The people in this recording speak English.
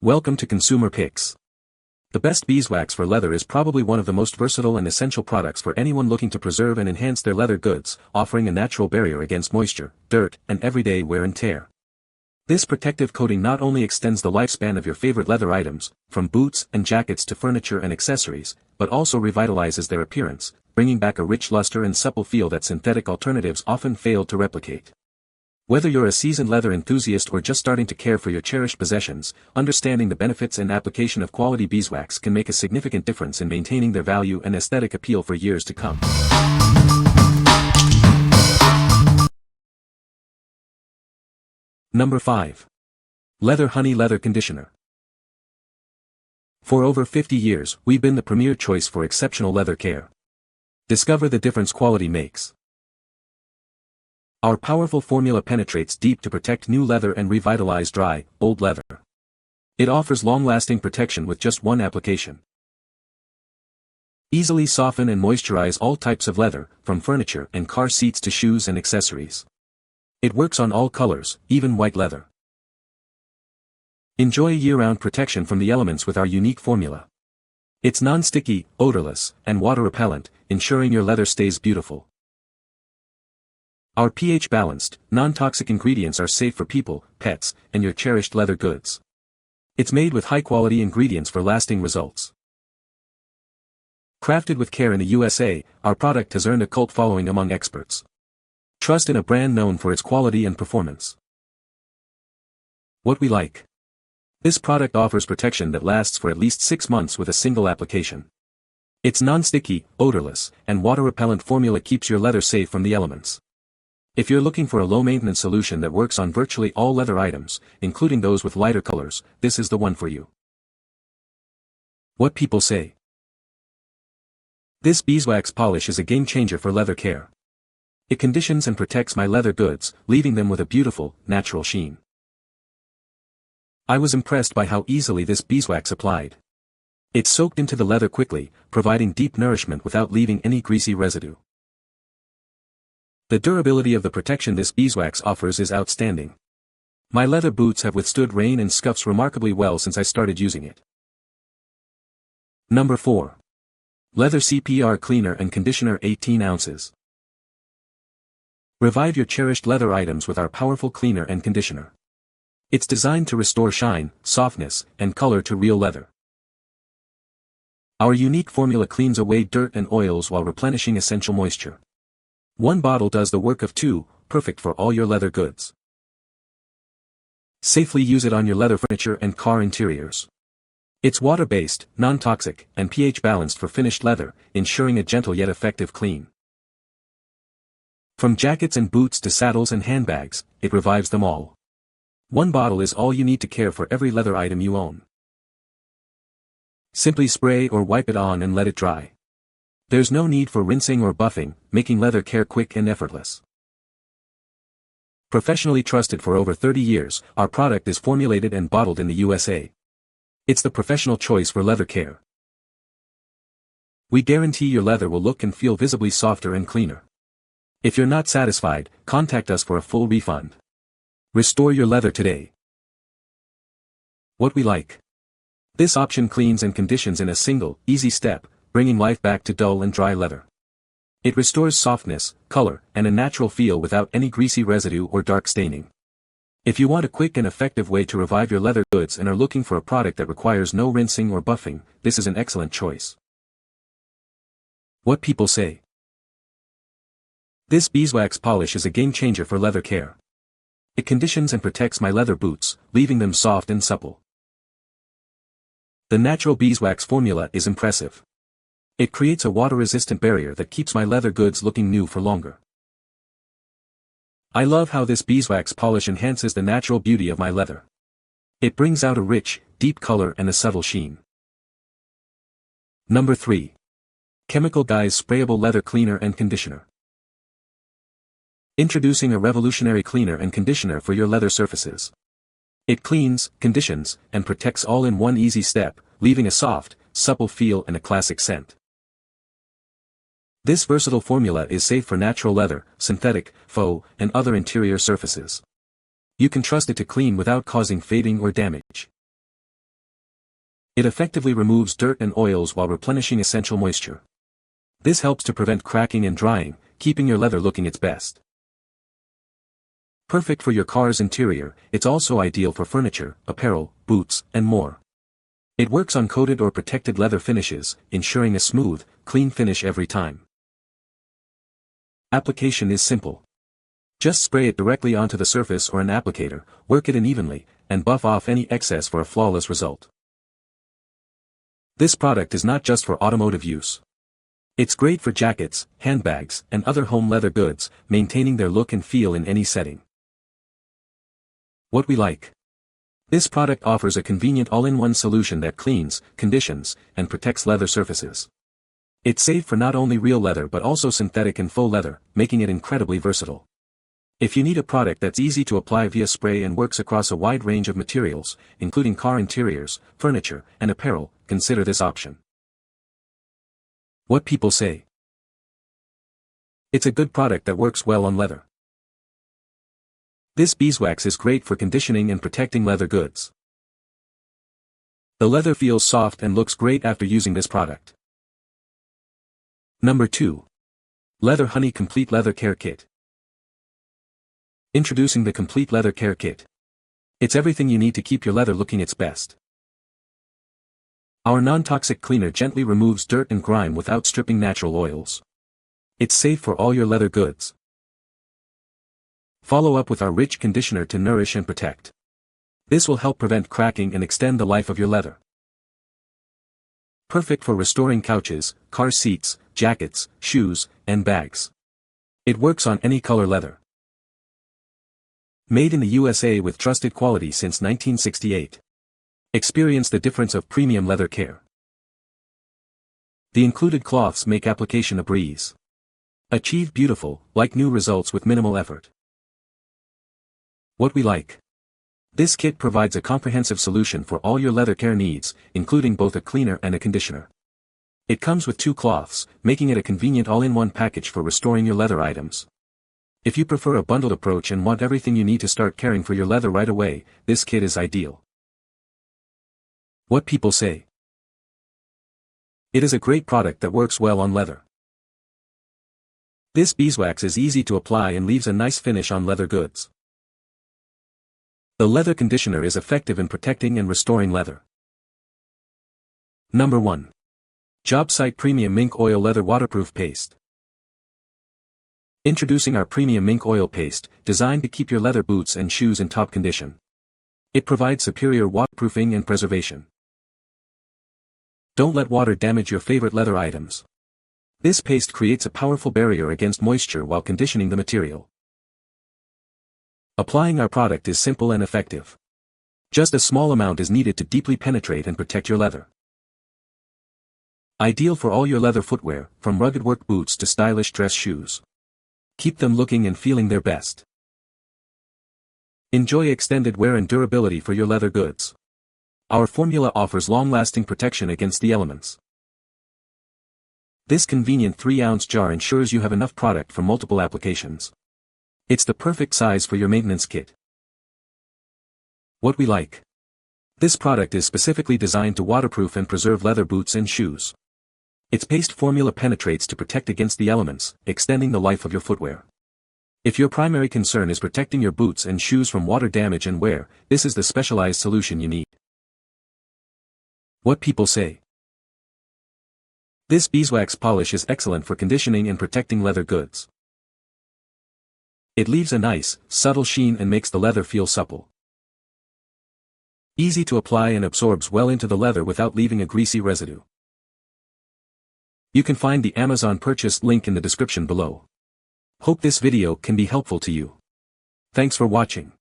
Welcome to Consumer Picks. The best beeswax for leather is probably one of the most versatile and essential products for anyone looking to preserve and enhance their leather goods, offering a natural barrier against moisture, dirt, and everyday wear and tear. This protective coating not only extends the lifespan of your favorite leather items, from boots and jackets to furniture and accessories, but also revitalizes their appearance, bringing back a rich luster and supple feel that synthetic alternatives often fail to replicate. Whether you're a seasoned leather enthusiast or just starting to care for your cherished possessions, understanding the benefits and application of quality beeswax can make a significant difference in maintaining their value and aesthetic appeal for years to come. Number 5. Leather Honey Leather Conditioner. For over 50 years, we've been the premier choice for exceptional leather care. Discover the difference quality makes. Our powerful formula penetrates deep to protect new leather and revitalize dry, old leather. It offers long-lasting protection with just one application. Easily soften and moisturize all types of leather, from furniture and car seats to shoes and accessories. It works on all colors, even white leather. Enjoy year-round protection from the elements with our unique formula. It's non-sticky, odorless, and water-repellent, ensuring your leather stays beautiful. Our pH-balanced, non-toxic ingredients are safe for people, pets, and your cherished leather goods. It's made with high-quality ingredients for lasting results. Crafted with care in the USA, our product has earned a cult following among experts. Trust in a brand known for its quality and performance. What we like. This product offers protection that lasts for at least 6 months with a single application. Its non-sticky, odorless, and water-repellent formula keeps your leather safe from the elements. If you're looking for a low-maintenance solution that works on virtually all leather items, including those with lighter colors, this is the one for you. What people say. This beeswax polish is a game-changer for leather care. It conditions and protects my leather goods, leaving them with a beautiful, natural sheen. I was impressed by how easily this beeswax applied. It soaked into the leather quickly, providing deep nourishment without leaving any greasy residue. The durability of the protection this beeswax offers is outstanding. My leather boots have withstood rain and scuffs remarkably well since I started using it. Number 4. Leather CPR Cleaner and Conditioner 18 ounces. Revive your cherished leather items with our powerful cleaner and conditioner. It's designed to restore shine, softness, and color to real leather. Our unique formula cleans away dirt and oils while replenishing essential moisture. One bottle does the work of 2, perfect for all your leather goods. Safely use it on your leather furniture and car interiors. It's water-based, non-toxic, and pH-balanced for finished leather, ensuring a gentle yet effective clean. From jackets and boots to saddles and handbags, it revives them all. One bottle is all you need to care for every leather item you own. Simply spray or wipe it on and let it dry. There's no need for rinsing or buffing, making leather care quick and effortless. Professionally trusted for over 30 years, our product is formulated and bottled in the USA. It's the professional choice for leather care. We guarantee your leather will look and feel visibly softer and cleaner. If you're not satisfied, contact us for a full refund. Restore your leather today. What we like. This option cleans and conditions in a single, easy step, bringing life back to dull and dry leather. It restores softness, color, and a natural feel without any greasy residue or dark staining. If you want a quick and effective way to revive your leather goods and are looking for a product that requires no rinsing or buffing, this is an excellent choice. What people say. This beeswax polish is a game-changer for leather care. It conditions and protects my leather boots, leaving them soft and supple. The natural beeswax formula is impressive. It creates a water-resistant barrier that keeps my leather goods looking new for longer. I love how this beeswax polish enhances the natural beauty of my leather. It brings out a rich, deep color and a subtle sheen. Number 3. Chemical Guys Sprayable Leather Cleaner and Conditioner. Introducing a revolutionary cleaner and conditioner for your leather surfaces. It cleans, conditions, and protects all in one easy step, leaving a soft, supple feel and a classic scent. This versatile formula is safe for natural leather, synthetic, faux, and other interior surfaces. You can trust it to clean without causing fading or damage. It effectively removes dirt and oils while replenishing essential moisture. This helps to prevent cracking and drying, keeping your leather looking its best. Perfect for your car's interior, it's also ideal for furniture, apparel, boots, and more. It works on coated or protected leather finishes, ensuring a smooth, clean finish every time. Application is simple. Just spray it directly onto the surface or an applicator, work it in evenly, and buff off any excess for a flawless result. This product is not just for automotive use. It's great for jackets, handbags, and other home leather goods, maintaining their look and feel in any setting. What we like. This product offers a convenient all-in-one solution that cleans, conditions, and protects leather surfaces. It's safe for not only real leather but also synthetic and faux leather, making it incredibly versatile. If you need a product that's easy to apply via spray and works across a wide range of materials, including car interiors, furniture, and apparel, consider this option. What people say. It's a good product that works well on leather. This beeswax is great for conditioning and protecting leather goods. The leather feels soft and looks great after using this product. Number 2. Leather Honey Complete Leather Care Kit. Introducing the Complete Leather Care Kit. It's everything you need to keep your leather looking its best. Our non-toxic cleaner gently removes dirt and grime without stripping natural oils. It's safe for all your leather goods. Follow up with our rich conditioner to nourish and protect. This will help prevent cracking and extend the life of your leather. Perfect for restoring couches, car seats, jackets, shoes, and bags. It works on any color leather. Made in the USA with trusted quality since 1968. Experience the difference of premium leather care. The included cloths make application a breeze. Achieve beautiful, like new results with minimal effort. What we like. This kit provides a comprehensive solution for all your leather care needs, including both a cleaner and a conditioner. It comes with 2 cloths, making it a convenient all-in-one package for restoring your leather items. If you prefer a bundled approach and want everything you need to start caring for your leather right away, this kit is ideal. What people say. It is a great product that works well on leather. This beeswax is easy to apply and leaves a nice finish on leather goods. The leather conditioner is effective in protecting and restoring leather. Number 1. JobSite Premium Mink Oil Leather Waterproof Paste. Introducing our Premium Mink Oil Paste, designed to keep your leather boots and shoes in top condition. It provides superior waterproofing and preservation. Don't let water damage your favorite leather items. This paste creates a powerful barrier against moisture while conditioning the material. Applying our product is simple and effective. Just a small amount is needed to deeply penetrate and protect your leather. Ideal for all your leather footwear, from rugged work boots to stylish dress shoes. Keep them looking and feeling their best. Enjoy extended wear and durability for your leather goods. Our formula offers long-lasting protection against the elements. This convenient 3-ounce jar ensures you have enough product for multiple applications. It's the perfect size for your maintenance kit. What we like. This product is specifically designed to waterproof and preserve leather boots and shoes. Its paste formula penetrates to protect against the elements, extending the life of your footwear. If your primary concern is protecting your boots and shoes from water damage and wear, this is the specialized solution you need. What people say. This beeswax polish is excellent for conditioning and protecting leather goods. It leaves a nice, subtle sheen and makes the leather feel supple. Easy to apply and absorbs well into the leather without leaving a greasy residue. You can find the Amazon purchase link in the description below. Hope this video can be helpful to you. Thanks for watching.